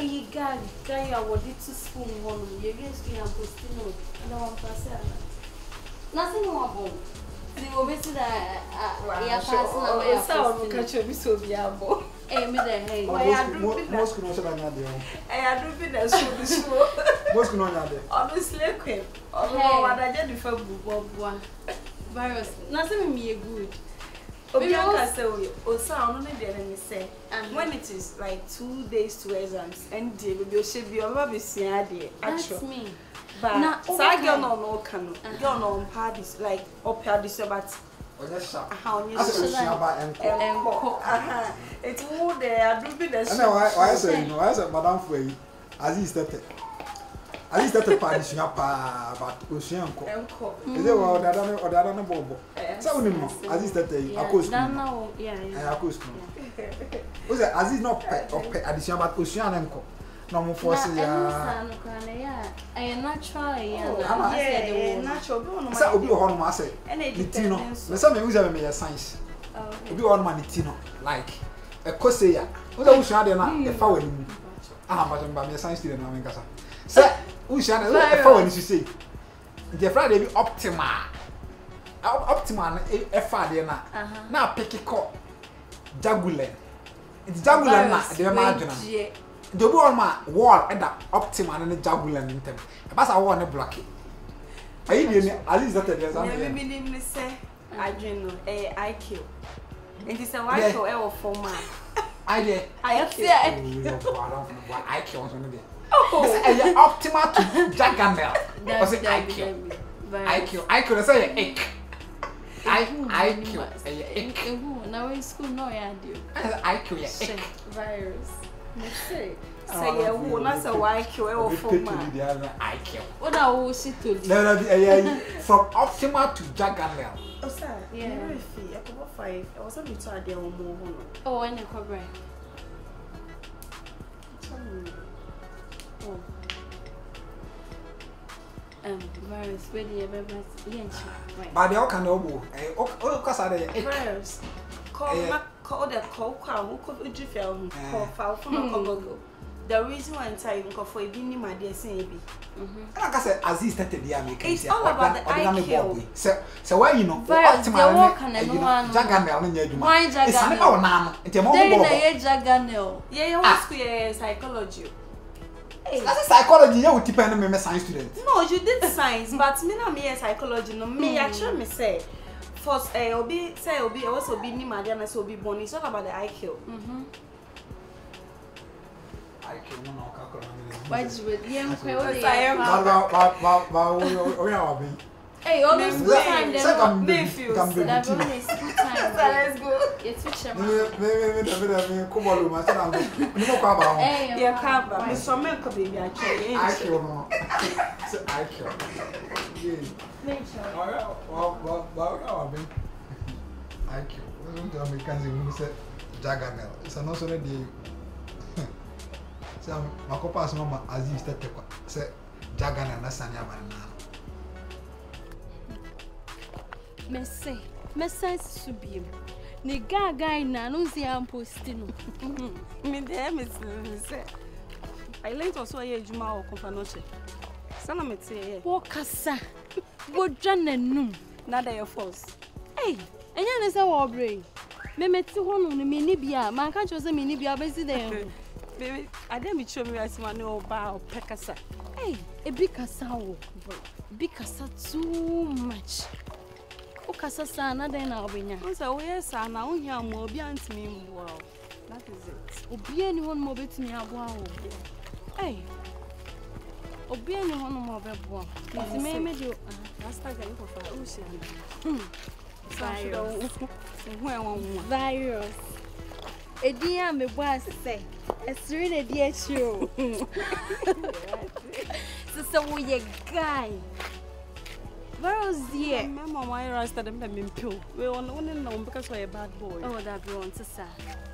he guy I would it to school one. You guys can post no. No one pass. Nothing more. The obviously that yeah, pass so catch you so biabo. Eh, me the hey. Most can also be I do be the so. Most can only be. Honestly, quit. Oh, what I did before Bob. Virus. Nothing me good. Obianka say o sound no dey let me say. When it is like 2 days to exams and dey be o she be o ba be sia dey actually. That's me. But say girl no can. Girl no on parties like up here this but Onyesha. Onyesha ba enko. It who there do be the. And why say you know why say madam for you Aziz tete. Aziz tete party pa but Oceanko. Enko. Is it what other no bobo. So we know Aziz tete akos. No, yeah. Akos. O say Aziz no pe addition but Oceanko. No mo force ya. I am natural yeah. Natural. So obi ho no ma say. Nitino. Me say me use me science. Obi ho no ma nitino like ekose ya. O say Ocean dey na e fa wani mu. But me science student na me kasa. Say Ocean dey e fa wani say. The Friday be optimal. Optimal e fa dey na pick call Jagulen. It's Jagulen na dey ma adwena. The wall and that optimal and the Jagulen in them. But I want to block it. Are you at least that there's something? Me say I dream I kill. And he said, why kill ever for man? I kill. I kill on the day. Optimal to Jaganel. I kill. Say I kill. Now in school, no, I do. I kill. Virus. Say yeah, who not say why kill or for man. I kill. What I will see to from Optima to Jaganel. Oh, sir, yeah, I could 5. I was able to add there more. Oh, and a cover. Oh, virus, ready, everybody. But they all can know. Oh, because I virus. Call the call who could you feel call foul from Congo. The reason why I'm telling you for a dinner, my dear Sabi. Like I said, Aziz started the American. It's all about the IQ. So why you know, Jaganel, why Jaganel? It's a Jaganel. Yeah, you want to psychology. That's psychology, you would depend on me, science student. No, you did science, but me not me psychology. No, me actually me say. First, obi say obi also be ni Mariana so obi born. It's all about the IQ. IQ no calculate. Why do you yeah, hey, always good time then. Let's go. It's which yeah, cover. Miss Somen could be actually. IQ no. IQ. IQ. We don't tell me can say Jaganel. It's an also the so my copa's mama Aziz tete say Jaganel na sanya banana. Message subim. Ni gaga na no see am posting no. Me there me say. I learned also a juma or companoche. Sana me say. Wo kasa. Wo dwananum. Na da your force. Hey, enya ne say wo brain. Me meti ho no me ni bia, man ka cho say me ni bia be si den. Baby, I didn't be sure me as man no ba pekasa. Hey, e bi kasa wo. Bi kasa too much. Ukasa sana den na obenya. So we say na wo hia mo obi antimi mbo. That is it. Obi ani hon mo betimi aboa wo. Hey. Obi ani hon mo bebo. Nti me do rasta ga you for Ocean. Virus. Edia me boss say. Esri na di achiro. So we guy. Virus dear. Mama why rasta dem me pill. We on no because we a bad boy. Oh that be on sir.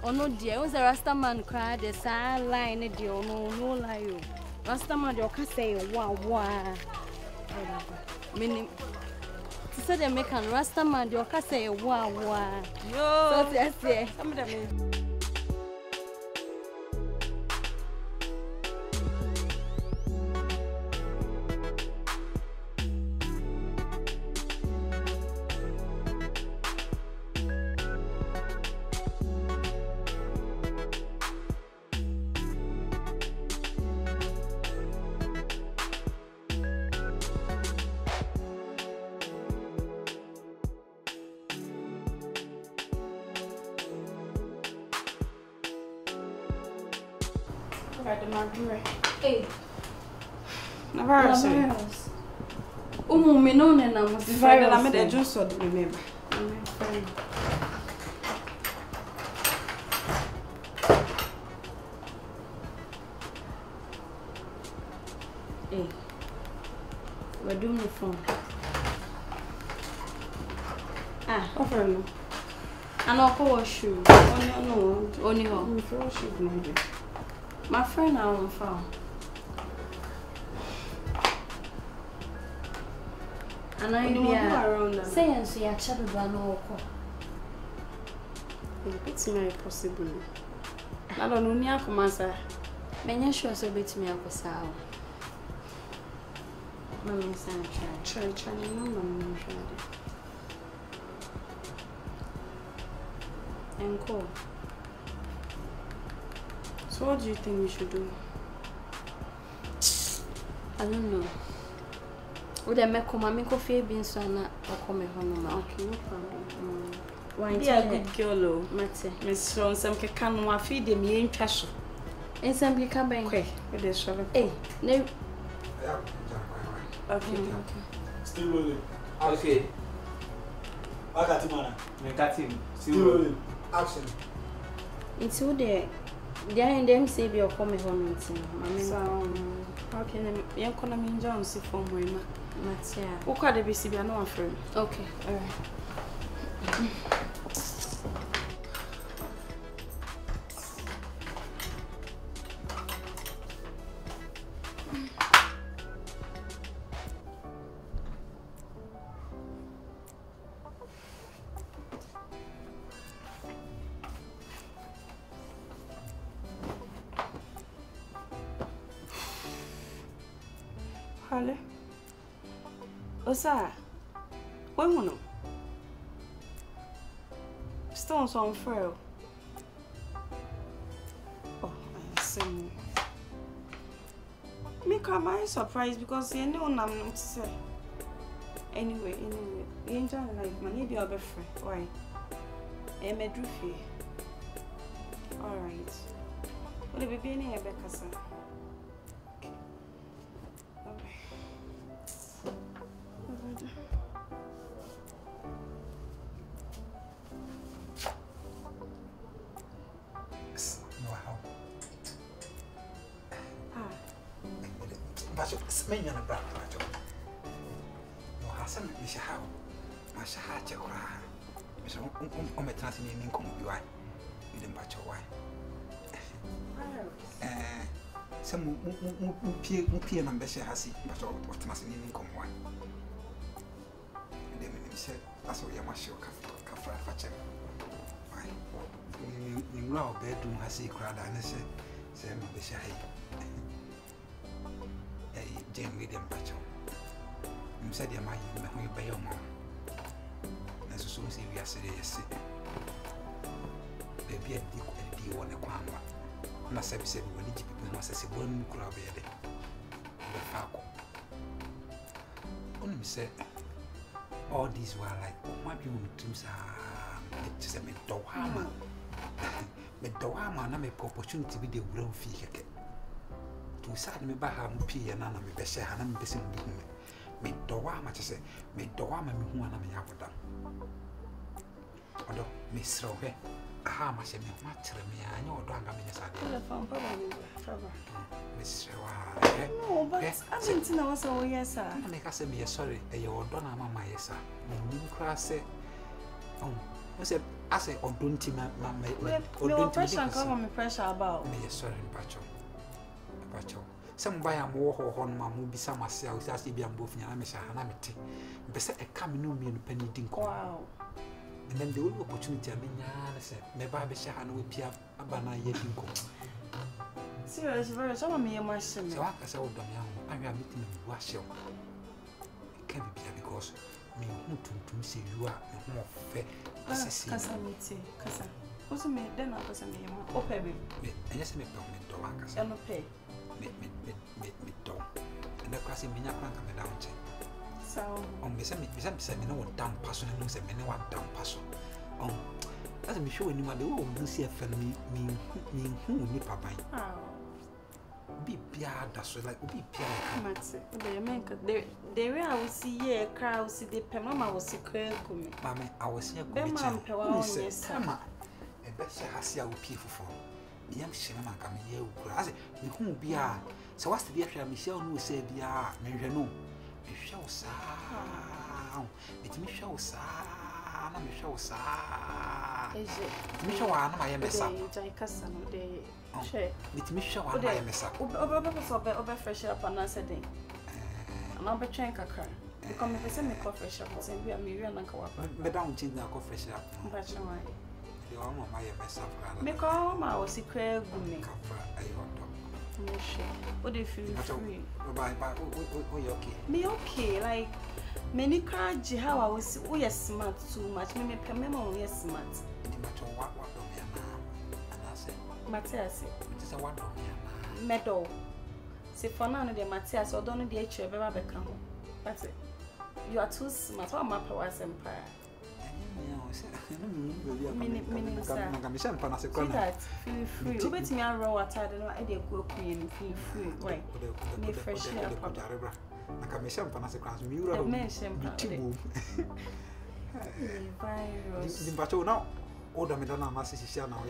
Oh no dear, was a rasta man cry the side line the no lie you. Rasta man dey oka say wa. Meaning to say they make an rasta man dey oka say wa. Yo. So say some of them Friday, my dear. Hey. Never say. Me no na mo Friday, I made a juice or remember. Hey. We're doing the phone. Offer no. And I'll call shoe. Only home. My friend are on phone. And I be around saying so you chat with no call. It's very possible. I don't know near Comasa. Many sure so bit me up as how. Mammy sang church and no and call. So what do you think we should do? I don't know. Would I make my coffee beans so not or come home? Okay, no problem. Why be a good girl, Matty? Miss Ron, some can feed them in trash. And some come back quick with the shovel. Eh, no. Okay. Still rolling. Okay. I got him, man. I got him. Still rolling. Action. It's who they are in them say be or come home. Okay, then you're going to mean John see for my Mattia. Who could they be see no one friend? Okay, alright. Hello. Osa. When you know? Stones on frail. Oh, I see. Me come I surprised because you know I'm not to say. Anyway, you enjoy like man, maybe I'll be free. Why? I'm a drufy. Alright. Will it be any Rebecca, sir? Menya na bra pacho. No hasan mi shahaw. Ma shahache kura. Mi so metrasi ni nko mo biwa. Mi dem pacho wai. Se mu pie na mbeshe hasi. Pacho otrasi ni nko mo wai. Dem mi se aso ya masho ka fache. Wai. Ni ngla bedroom hasi kura da ne se mbeshe hai. Jane William Pacho. You said your mind, you by your mom. As soon as we are saying, yes, baby, I did one a quamba. And I said, when you people must say, one crowd, the Falco. Only said, all these were like, what you dreams are just a Medawama. Medawama, and I'm a opportunity with the grown figure. To sad me by her pee and Anna me beshe and I'm busy me Dawama to say, me Dawama me who and I have done. Although Miss Rohe, how much me much me, I know Danga Miss Miss Rohe. No, but I didn't know so, yes, sir. I make us be sorry, a your donna, mamma, yes, sir. Me class say, oh, I say, or don't you, mamma, or don't pressure come me pressure about me, sorry, Pacho. Some buy a more horn, mamma, be some myself, as if I'm both Yamisha and Amity. Beside a coming no mean penny dink. Wow. And then the only opportunity I mean, I said, maybe I be shahan with Pia Abana Yedinko. Serious, very some of me and my son. So I said, I am meeting in Washoe. It can't be because me who to say you are more fair. Casamity, Casa. What's a maid then? I was a man. Oh, baby. And yes, me don't I don't pay. Me don't. And the class in Mina Plank and down. So, on me, some no damn person and lose a many one damn person. As I'm sure anyone will see a family me who nip a bite. be piada so like be piada. Matse, the way I will see ye crowd see the Pemama was a crack. Mamma, I was here. Bemam Pewa, Emma, a best Hasia will pay for. Young Shinama coming here, I say, you won't be a. So what's the dear Michelle who said, yeah, maybe no. If shall sound, it me shall sound, and me shall sound. Is it? Me shall one, I am a son. With me shall one, I am a son. Over fresh up on us a day. And I'll be trying to cry. Because if I send me coffee shop, and we are me and Uncle. Madame Chin, coffee shop. But you might. You are my mess up. Make all my was a crack woman. What if you free? Bye, okay. Me okay, like many crowd how I was we are smart too much. Me memo we are smart. What do me and I say Matthias. It is a what do me Meadow. Say for now the Matthias or don't the H ever become. That's it. You are too smart. What my powers empire. Meaning, sir. Feel free. You bet me I roll water. I don't know. I did go clean. Feel free. Right. Me fresh air. I can make some fancy crowns. Mura. Mention. Virus. But now, order me done. My sister now.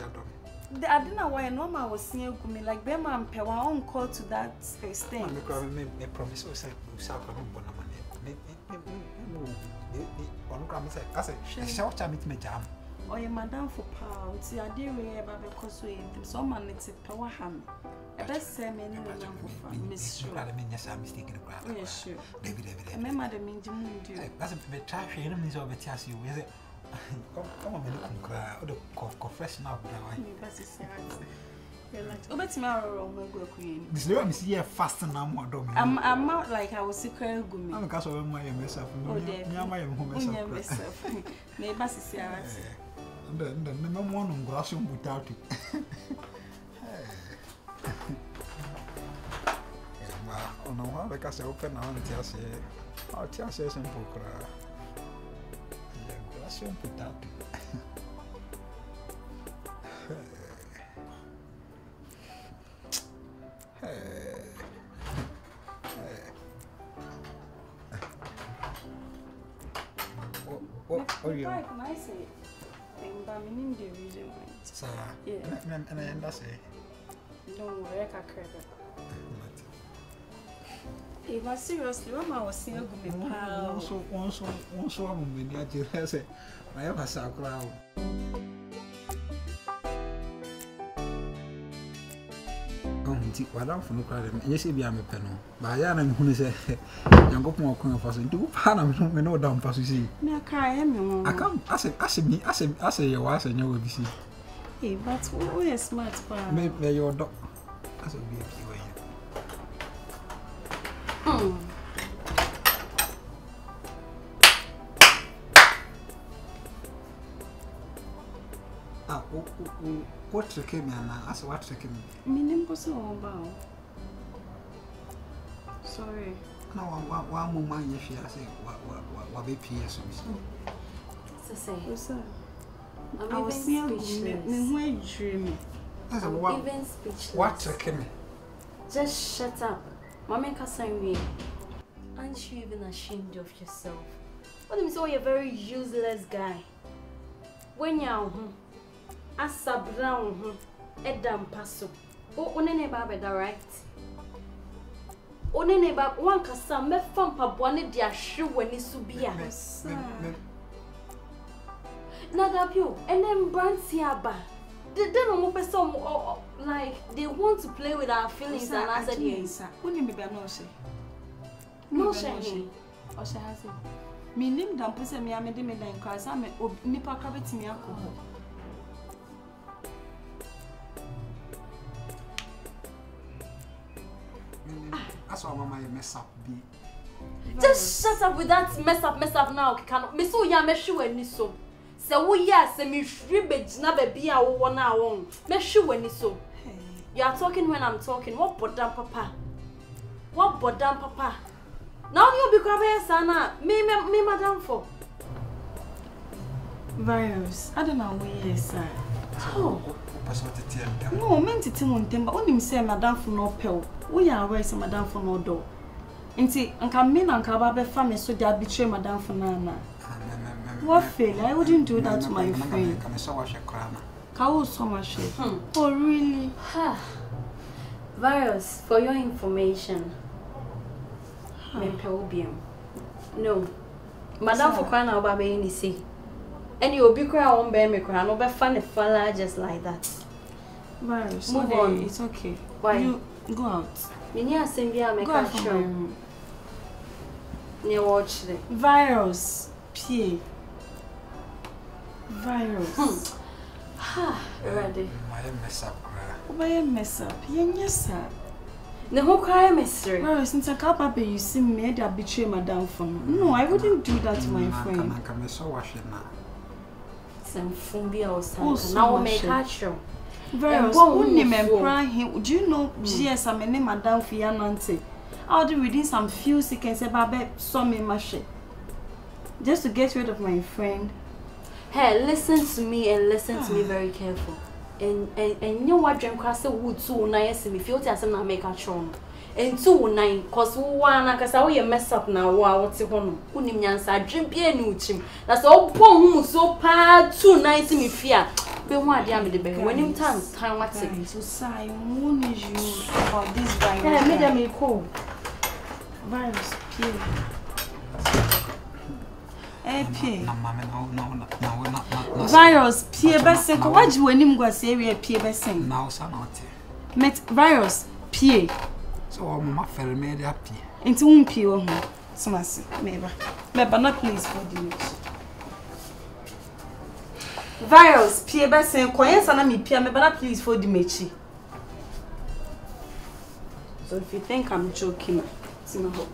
I don't know why normal was seeing me like them and Pewa on call to that extent. Me promise you say you shall come on money. I said, shall I meet me jam? Or your madam for pounds, see, I did remember because we some man it's a power ham. I best say, me no for Miss Sure. I mean, yes, I'm mistaken. Yes, sure. David, remember the mean do. Doesn't be try enemies over Tias you, is it? Come on, cry, or the confession of this little Miss here fast and I'm more dominant. I'm out like I was secret. I'm a castle of my myself. My home myself. Maybe and then no one on grassroom without it. Oh no, how the castle open now and tell say, I'll tell say some poker. Grassroom without it. Oh, yeah. I say, I'm in the region. Yeah, and I say, no, I can't. If I seriously, I was seeing a good pal. So, once when you have said, I have a crowd. Without from crowd, yes, be a penal. But I am who is a young more conversation. Do Panama no down for see. Me a cry, I come. I say your wife and you will be see. Hey, but we are smart. Maybe your dog. As a be a key way. What trick me, I asked what trick me. Meaning, sorry. No, one moment, if you say, what be PS. I was dreaming. Even speechless. What trick me? Just shut up. Mama Kassanwi. Aren't you even ashamed of yourself? What do you say? You're a very useless guy. When you're home. Asa brown Edam paso. O onene ba beda right. Onene ba wan kasa me fam paboane de ahwe wani so bia. Na da pio enem branti aba. They don't know person like they want to play with our feelings and answer the answer. Woni me be no she. No she. O she has it. Me nim dam pose me amede me dan kwa sa me nipa ka betimi akọ. That's why Mama mess up be. Just shut up with that mess up now. Can me so ya me hwe ani so. Se wo ya se me hwe begina ba bia wo na won. Me hwe ani so. You are talking when I'm talking. What bodam papa? What bodam papa? Now you be crabe sana. Me madam for. Virus. I don't know where you say. Oh. No, meant to tell him, but only say Madame for no pill. We are aware some Madame for no door. And see, and come in and Kababe family so they betray Madame for Nana. What fail? I wouldn't do that to my friend. How so much? Oh, really? Virus, for your information, no. Madame for crying out baby any say. And you'll be crying on baby crying, no be funny fella just like that. Virus, move on. It's okay. Why? You go out. Minya Sylvia make a show. You watch it. Virus, P. Virus. Ready. Why mess up? Yes, sir. The whole cry mystery. Well, since I can't baby, you see me, I betray Madame from. No, I wouldn't do that to my friend. Some phobia or something. Now make a show. Virus, only men crying. Do you know, yes, I'm a name Madame Fianante. I'll do within some few seconds, Babe saw me machine. Just to get rid of my friend. Hey, listen to me and listen to me very careful. And you know what dream class would 2 nice if you tell them make a chon. And 2 9 cause one cause I will mess up now what's it on Unimiansa dream be new chim. That's all poor so bad 2 nights me fear. But what damn the baby when you time what's it? So sigh moon is you for this virus. Yeah, made them cool. Virus period. Virus, Pierre Bessin. What do you want him to say? We are Pierre Bessin. Now, son, not met virus, Pierre. So, my fellow made up. Into whom Pierre, so much, maybe. But not please for the news. Virus, Pierre Bessin, quiet, and I'm Pierre, but not please for the mechi. So, if you think I'm joking, it's my hope.